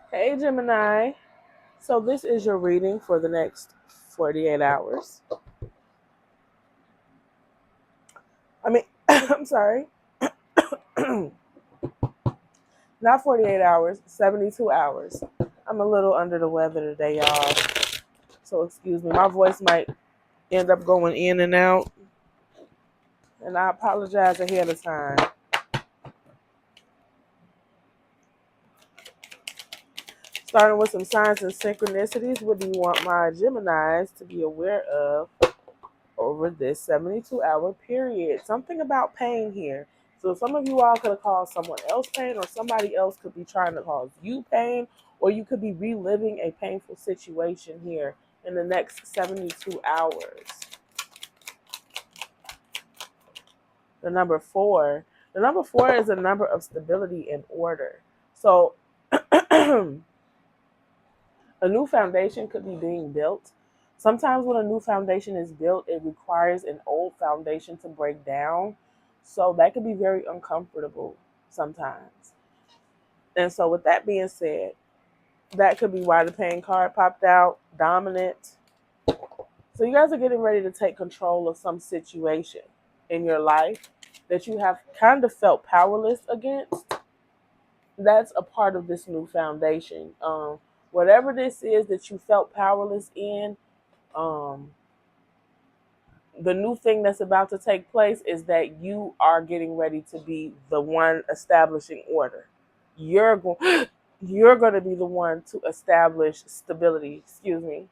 Hey Gemini. So this is your reading for the next 48 hours. I mean, I'm sorry. Not 48 hours, 72 hours. I'm a little under the weather today, y'all. So excuse me. My voice might end up going in and out. And I apologize ahead of time. Starting with some signs and synchronicities. What do you want my Geminis to be aware of over this 72-hour period? Something about pain here. So some of you all could have caused someone else pain, or somebody else could be trying to cause you pain, or you could be reliving a painful situation here in the next 72 hours. The number four. The number four is a number of stability and order. So a new foundation could be being built. Sometimes when a new foundation is built, it requires an old foundation to break down. So that could be very uncomfortable sometimes. And so, with that being said, that could be why the pain card popped out, dominant. So, you guys are getting ready to take control of some situation in your life that you have kind of felt powerless against. That's a part of this new foundation. Whatever this is that you felt powerless in, um, the new thing that's about to take place is that you are getting ready to be the one establishing order. You're going you're going to be the one to establish stability. Excuse me.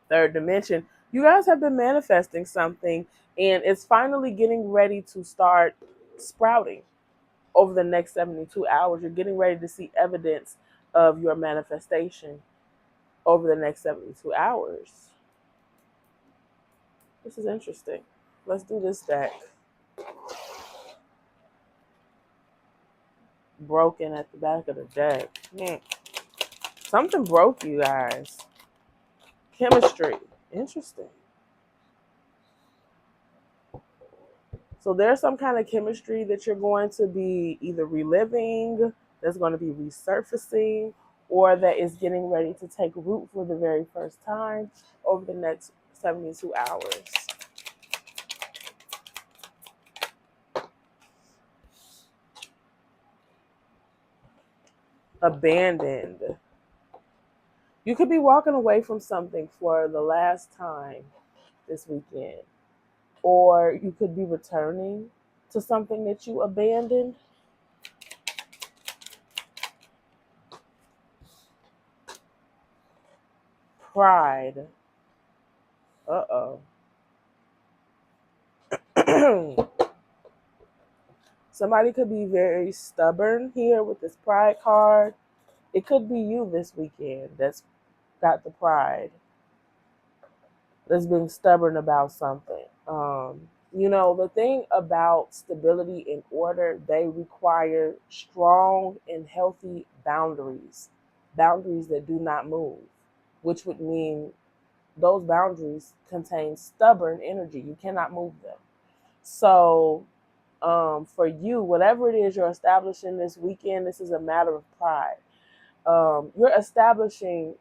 Third dimension. You guys have been manifesting something, and it's finally getting ready to start sprouting over the next 72 hours. You're getting ready to see evidence of your manifestation over the next 72 hours. This is interesting. Let's do this deck. Broken at the back of the deck. Something broke, you guys. Chemistry. Interesting. So there's some kind of chemistry that you're going to be either reliving, that's going to be resurfacing, or that is getting ready to take root for the very first time over the next 72 hours. Abandoned. You could be walking away from something for the last time this weekend, or you could be returning to something that you abandoned. Pride. Uh oh. Somebody could be very stubborn here with this pride card. It could be you this weekend that's got the pride, that's being stubborn about something. The thing about stability and order, they require strong and healthy boundaries that do not move, which would mean those boundaries contain stubborn energy. You cannot move them. So, for you, whatever it is you're establishing this weekend, this is a matter of pride. You're establishing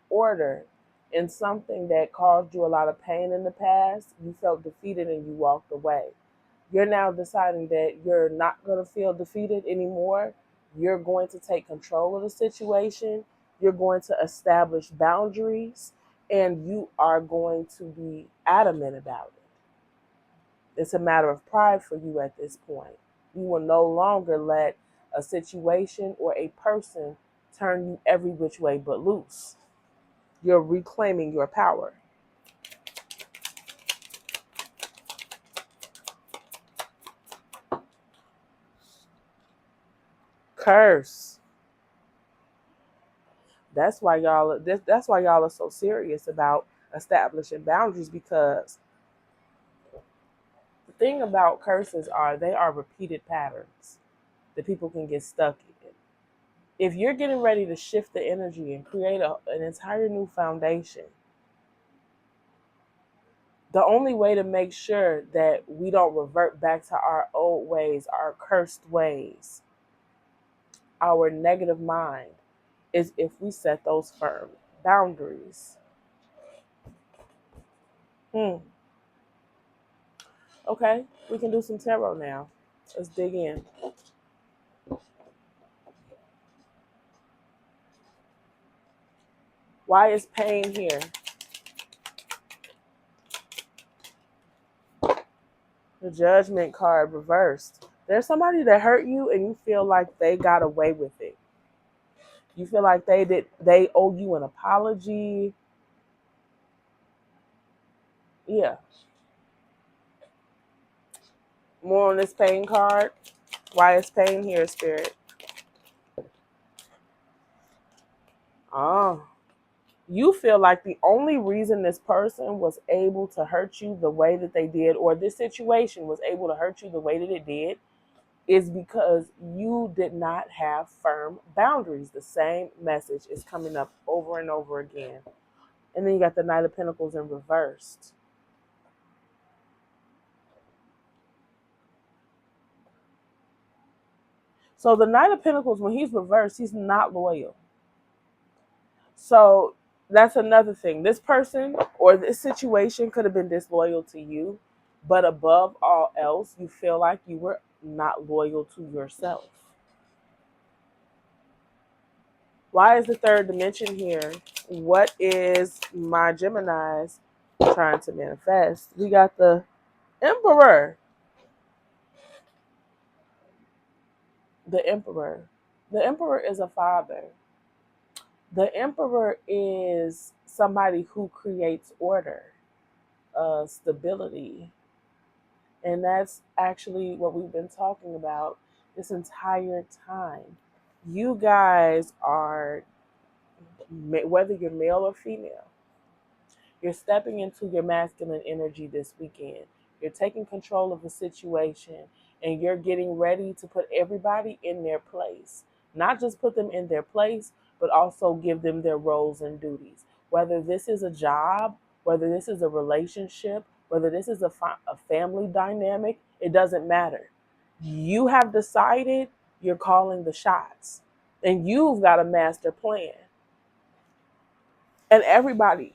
order in something that caused you a lot of pain in the past. You felt defeated and you walked away. You're now deciding that you're not going to feel defeated anymore. You're going to take control of the situation. You're going to establish boundaries, and you are going to be adamant about it. It's a matter of pride for you at this point. You will no longer let a situation or a person turn you every which way but loose. You're reclaiming your power. Curse. That's why y'all are so serious about establishing boundaries, because the thing about curses are they are repeated patterns that people can get stuck in. If you're getting ready to shift the energy and create an entire new foundation, the only way to make sure that we don't revert back to our old ways, our cursed ways, our negative mind is if we set those firm boundaries. Hmm. Okay, we can do some tarot now. Let's dig in. Why is pain here? The Judgment card reversed. There's somebody that hurt you and you feel like they got away with it. You feel like they owe you an apology. Yeah. More on this pain card. Why is pain here, Spirit? Oh. You feel like the only reason this person was able to hurt you the way that they did, or this situation was able to hurt you the way that it did, is because you did not have firm boundaries. The same message is coming up over and over again. And then you got the Knight of Pentacles in reversed. So the Knight of Pentacles, when he's reversed, he's not loyal. So that's another thing. This person or this situation could have been disloyal to you, but above all else, you feel like you were not loyal to yourself. Why is the third dimension here? What is my Geminis trying to manifest? We got the Emperor. The Emperor. The Emperor is a father. The Emperor is somebody who creates order, stability. And that's actually what we've been talking about this entire time. You guys are, whether you're male or female, you're stepping into your masculine energy this weekend. You're taking control of the situation and you're getting ready to put everybody in their place. Not just put them in their place, but also give them their roles and duties. Whether this is a job, whether this is a relationship, whether this is a family dynamic, it doesn't matter. You have decided you're calling the shots and you've got a master plan. And everybody,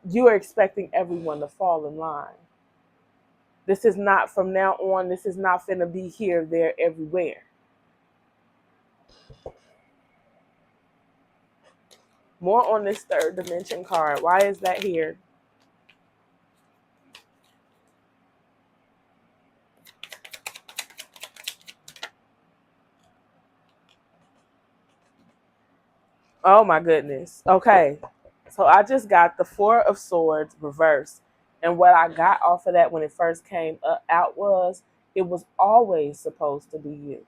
you are expecting everyone to fall in line. This is not from now on, this is not finna be here, there, everywhere. More on this third dimension card. Why is that here? Oh my goodness. Okay. So I just got the Four of Swords reversed. And what I got off of that when it first came out was it was always supposed to be you.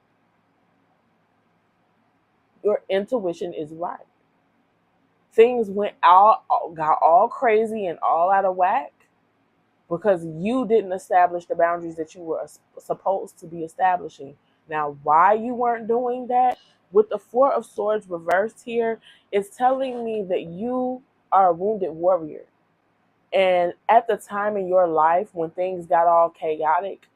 Your intuition is right. Things got all crazy and all out of whack because you didn't establish the boundaries that you were supposed to be establishing. Now, why you weren't doing that, with the Four of Swords reversed here, it's telling me that you are a wounded warrior. And at the time in your life when things got all chaotic,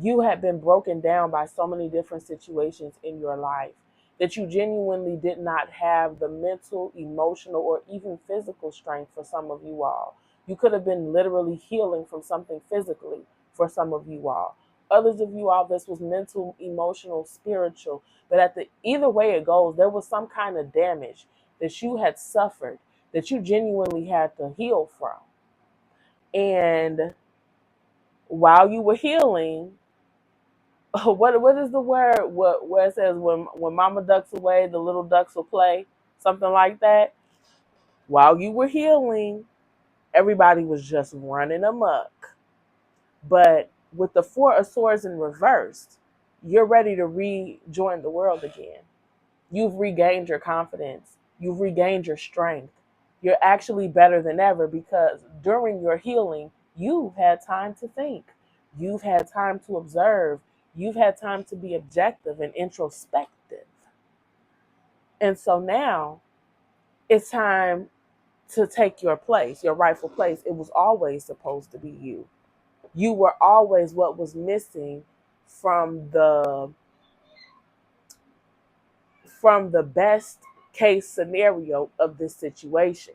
you had been broken down by so many different situations in your life that you genuinely did not have the mental, emotional, or even physical strength for some of you all. You could have been literally healing from something physically for some of you all. Others of you all, this was mental, emotional, spiritual. But either way it goes, there was some kind of damage that you had suffered that you genuinely had to heal from. And while you were healing, what is the word? Where it says when mama ducks away, the little ducks will play, something like that. While you were healing, everybody was just running amok. But with the Four of Swords in reverse, you're ready to rejoin the world again. You've regained your confidence. You've regained your strength. You're actually better than ever because during your healing, you've had time to think. You've had time to observe. You've had time to be objective and introspective. And so now it's time to take your place, your rightful place. It was always supposed to be you. You were always what was missing from from the best case scenario of this situation.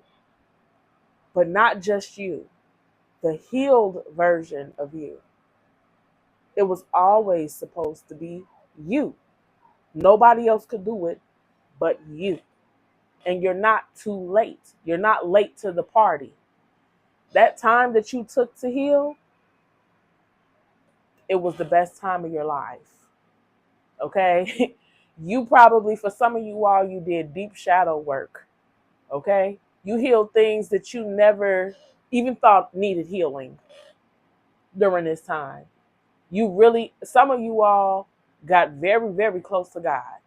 But not just you, the healed version of you. It was always supposed to be you. Nobody else could do it but you. And you're not too late. You're not late to the party. That time that you took to heal, it was the best time of your life. Okay? You probably, for some of you all, you did deep shadow work. Okay? You healed things that you never even thought needed healing during this time. You really, some of you all got very, very close to God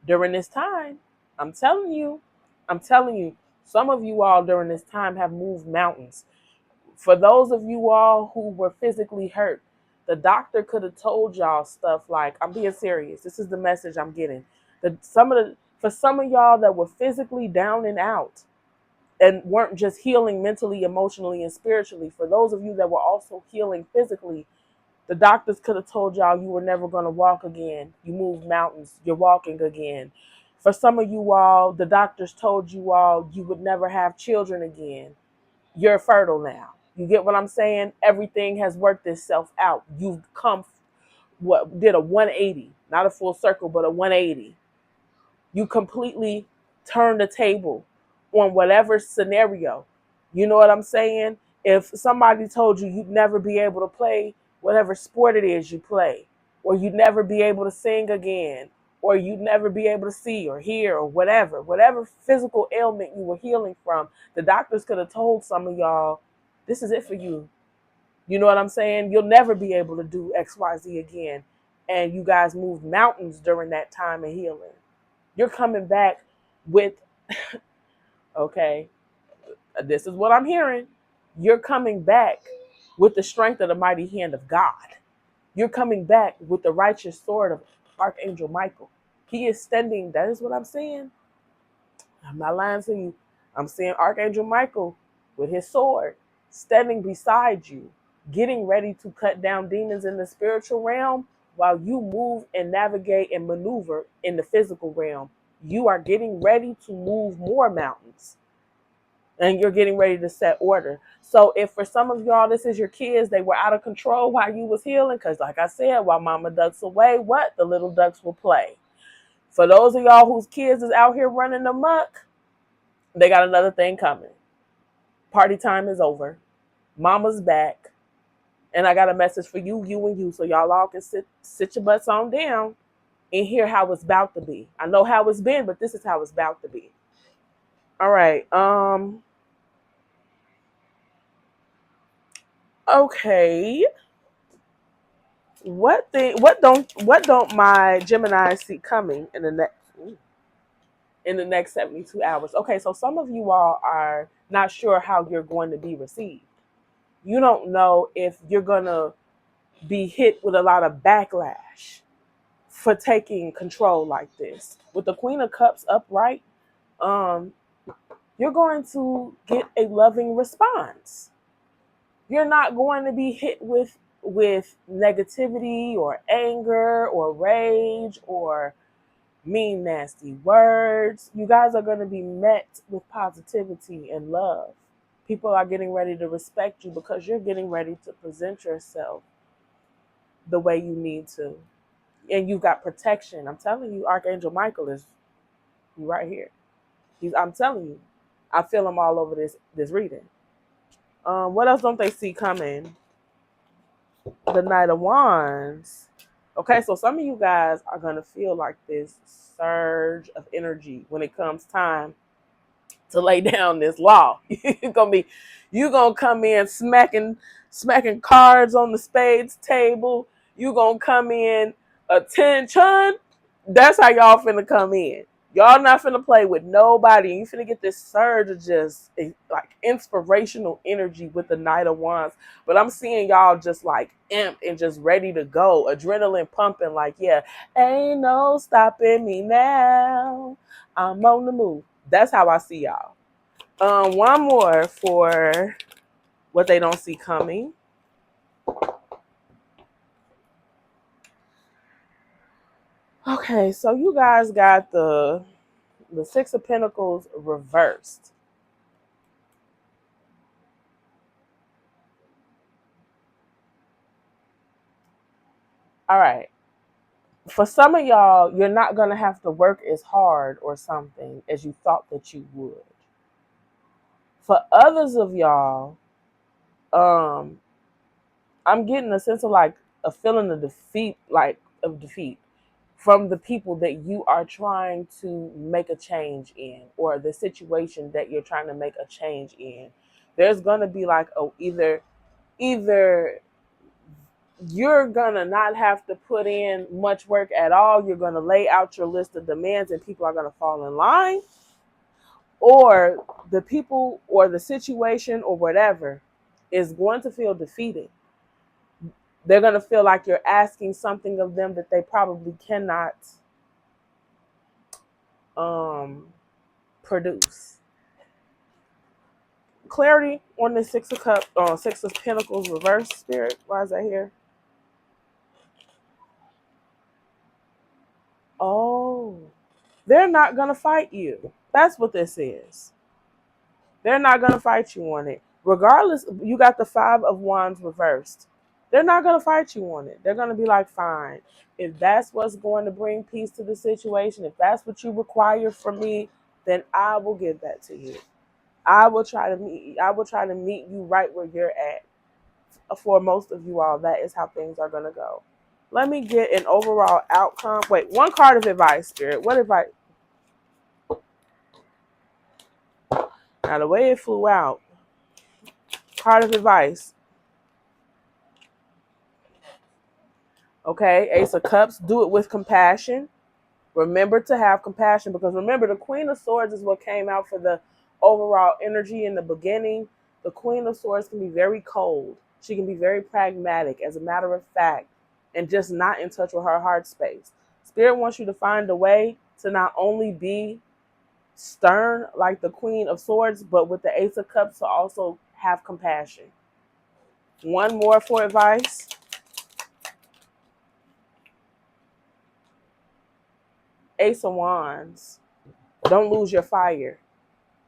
during this time. I'm telling you, some of you all during this time have moved mountains. For those of you all who were physically hurt, the doctor could have told y'all stuff like, I'm being serious. This is the message I'm getting. For some of y'all that were physically down and out and weren't just healing mentally, emotionally, and spiritually, for those of you that were also healing physically, the doctors could have told y'all you were never going to walk again. You moved mountains. You're walking again. For some of you all, the doctors told you all you would never have children again. You're fertile now. You get what I'm saying? Everything has worked itself out. You've did a 180, not a full circle, but a 180. You completely turn the table on whatever scenario. You know what I'm saying? If somebody told you you'd never be able to play whatever sport it is you play, or you'd never be able to sing again, or you'd never be able to see or hear or whatever physical ailment you were healing from, the doctors could have told some of y'all, this is it for you. You know what I'm saying? You'll never be able to do XYZ again. And you guys moved mountains during that time of healing. You're coming back with, okay, this is what I'm hearing. You're coming back with the strength of the mighty hand of God. You're coming back with the righteous sword of Archangel Michael. He is standing, that is what I'm saying. I'm not lying to you. I'm seeing Archangel Michael with his sword standing beside you, getting ready to cut down demons in the spiritual realm while you move and navigate and maneuver in the physical realm. You are getting ready to move more mountains. And you're getting ready to set order. So if for some of y'all, this is your kids, they were out of control while you was healing, because like I said, while mama ducks away, what? The little ducks will play. For those of y'all whose kids is out here running amok, they got another thing coming. Party time is over. Mama's back. And I got a message for you, and you, so y'all all can sit your butts on down and hear how it's about to be. I know how it's been, but this is how it's about to be. All right. Okay. What don't my Gemini see coming in the next 72 hours? Okay, so some of you all are not sure how you're going to be received. You don't know if you're going to be hit with a lot of backlash for taking control like this. With the Queen of Cups upright, you're going to get a loving response. You're not going to be hit with negativity or anger or rage or mean, nasty words. You guys are going to be met with positivity and love. People are getting ready to respect you because you're getting ready to present yourself the way you need to. And you've got protection. I'm telling you, Archangel Michael is right here. I'm telling you, I feel him all over this reading. What else don't they see coming? The Knight of Wands. Okay, so some of you guys are going to feel like this surge of energy when it comes time to lay down this law. You're going to come in smacking cards on the spades table. You're going to come in attention. That's how y'all finna come in. Y'all not finna play with nobody. You finna get this surge of just like inspirational energy with the Knight of Wands. But I'm seeing y'all just like amped and just ready to go. Adrenaline pumping like, yeah, ain't no stopping me now. I'm on the move. That's how I see y'all. One more for what they don't see coming. Okay, so you guys got the Six of Pentacles reversed. All right. For some of y'all, you're not going to have to work as hard or something as you thought that you would. For others of y'all, um, I'm getting a sense of like a feeling of defeat, from the people that you are trying to make a change in, or the situation that you're trying to make a change in. There's going to be like either you're gonna not have to put in much work at all. You're gonna lay out your list of demands and people are gonna fall in line, or the people or the situation or whatever is going to feel defeated. They're gonna feel like you're asking something of them that they probably cannot um, produce. Clarity on the Six of Pentacles reverse, Spirit. Why is that here? Oh, they're not gonna fight you. That's what this is. They're not going to fight you on it. Regardless, you got the Five of Wands reversed. They're not going to fight you on it. They're going to be like, fine. If that's what's going to bring peace to the situation, if that's what you require from me, then I will give that to you. I will try to meet you right where you're at. For most of you all, that is how things are going to go. Let me get an overall outcome. Wait, one card of advice, Spirit. What advice? Now, the way it flew out, card of advice. Okay, Ace of Cups, do it with compassion. Remember to have compassion, because remember, the Queen of Swords is what came out for the overall energy in the beginning. The Queen of Swords can be very cold. She can be very pragmatic, as a matter of fact, and just not in touch with her heart space. Spirit wants you to find a way to not only be stern like the Queen of Swords, but with the Ace of Cups to also have compassion. One more for advice. Ace of Wands. Don't lose your fire.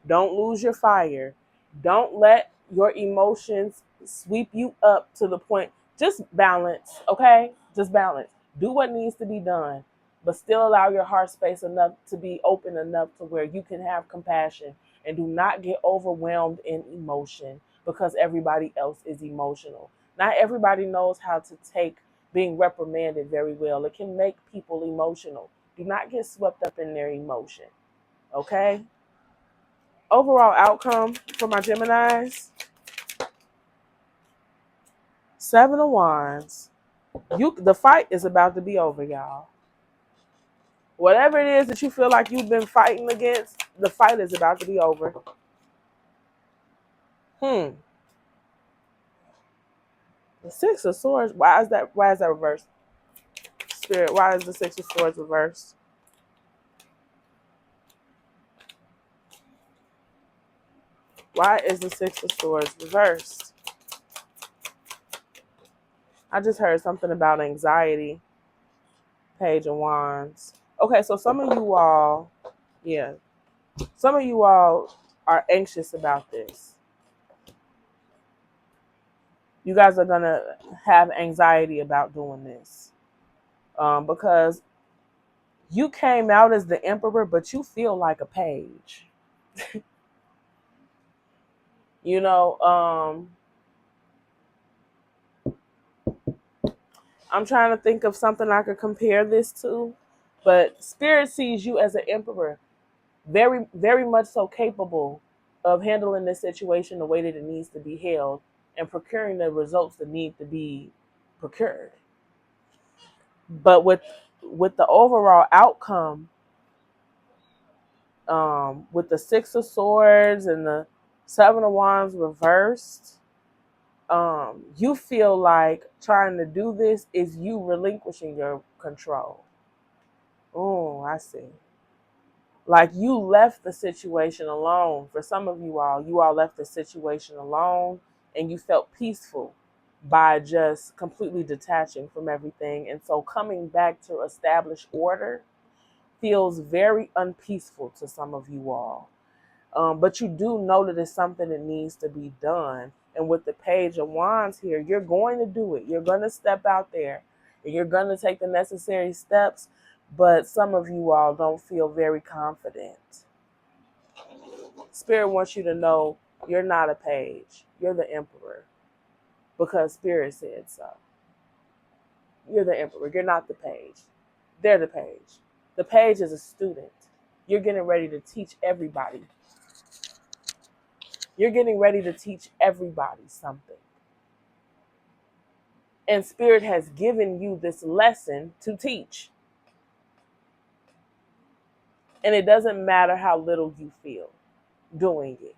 Don't lose your fire. Don't let your emotions sweep you up to the point. Just balance, okay? Just balance. Do what needs to be done, but still allow your heart space enough to be open enough to where you can have compassion, and do not get overwhelmed in emotion because everybody else is emotional. Not everybody knows how to take being reprimanded very well. It can make people emotional. Do not get swept up in their emotion, okay? Overall outcome for my Geminis, Seven of Wands. The fight is about to be over, y'all. Whatever it is that you feel like you've been fighting against, the fight is about to be over. The Six of Swords. Why is that reversed? Spirit, why is the Six of Swords reversed? Why is the Six of Swords reversed? I just heard something about anxiety. Page of Wands. Okay, so some of you all are anxious about this. You guys are going to have anxiety about doing this, because you came out as the emperor, but you feel like a page. You know, I'm trying to think of something I could compare this to, but Spirit sees you as an emperor, very, very much so capable of handling this situation the way that it needs to be held and procuring the results that need to be procured. But with the overall outcome, with the Six of Swords and the Seven of Wands reversed, you feel like trying to do this is you relinquishing your control. Oh, I see. Like you left the situation alone. For some of you all left the situation alone and you felt peaceful. by just completely detaching from everything. And so coming back to establish order feels very unpeaceful to some of you all. But you do know that it's something that needs to be done. And with the Page of Wands here, you're going to do it. You're going to step out there and you're going to take the necessary steps. But some of you all don't feel very confident. Spirit wants you to know you're not a page. You're the emperor because Spirit said so. You're the emperor. You're not the page. They're the page. The page is a student. You're getting ready to teach everybody. You're getting ready to teach everybody something. And Spirit has given you this lesson to teach. And it doesn't matter how little you feel doing it.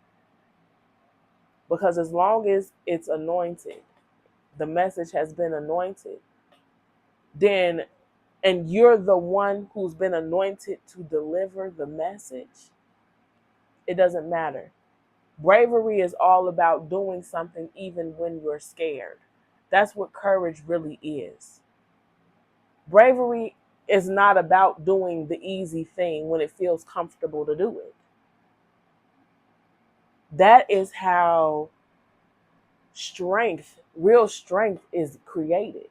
Because as long as it's anointed, the message has been anointed, then, and you're the one who's been anointed to deliver the message, it doesn't matter. Bravery is all about doing something even when you're scared. That's what courage really is. Bravery is not about doing the easy thing when it feels comfortable to do it. That is how strength, real strength, is created,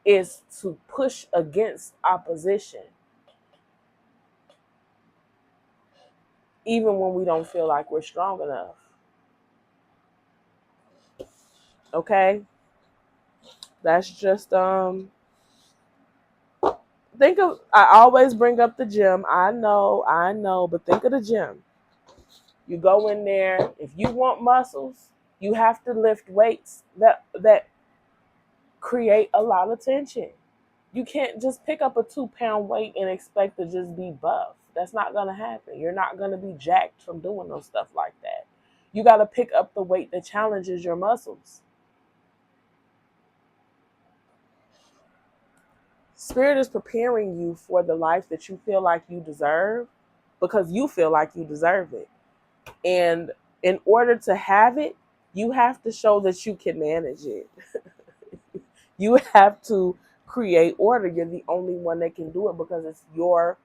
is to push against opposition, even when we don't feel like we're strong enough. Okay? That's just think of, I always bring up the gym. I know, but think of the gym. You go in there, if you want muscles, you have to lift weights that create a lot of tension. You can't just pick up a 2-pound weight and expect to just be buff. That's not going to happen. You're not going to be jacked from doing no stuff like that. You got to pick up the weight that challenges your muscles. Spirit is preparing you for the life that you feel like you deserve because you feel like you deserve it. And in order to have it, you have to show that you can manage it. You have to create order. You're the only one that can do it because it's your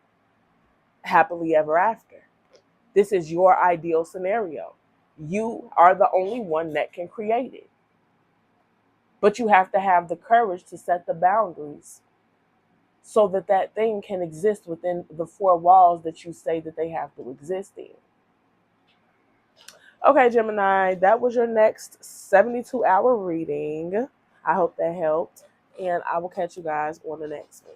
happily ever after. This is your ideal scenario. You are the only one that can create it. But you have to have the courage to set the boundaries so that that thing can exist within the 4 walls that you say that they have to exist in. Okay, Gemini, that was your next 72-hour reading. I hope that helped. And I will catch you guys on the next one.